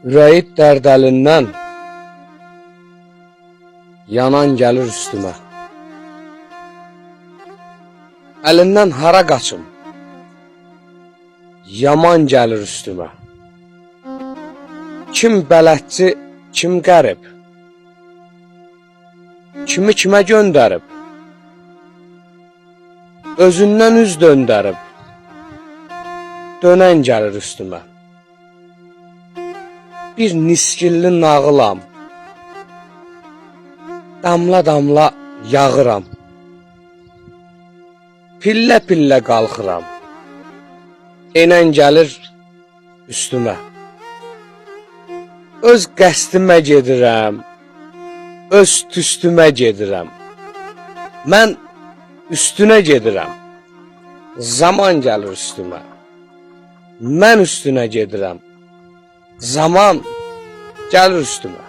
Ürəyi dərdəlindən yanan gəlir üstümə. Əlindən hara qaçım? Yaman gəlir üstümə. Kim bələdçi, kim qərib? Kimi kimə göndərib? Özündən üz döndərib. Dönən gəlir üstümə. Bir niskilli nağılam. Damla damla yağıram. Pillə pillə qalxıram. Enən gəlir üstümə. Öz qəstimə gedirəm. Öz tüstümə gedirəm. Mən üstünə gedirəm. Zaman gəlir üstümə. Mən üstünə gedirəm. Zaman gəlir üstümə.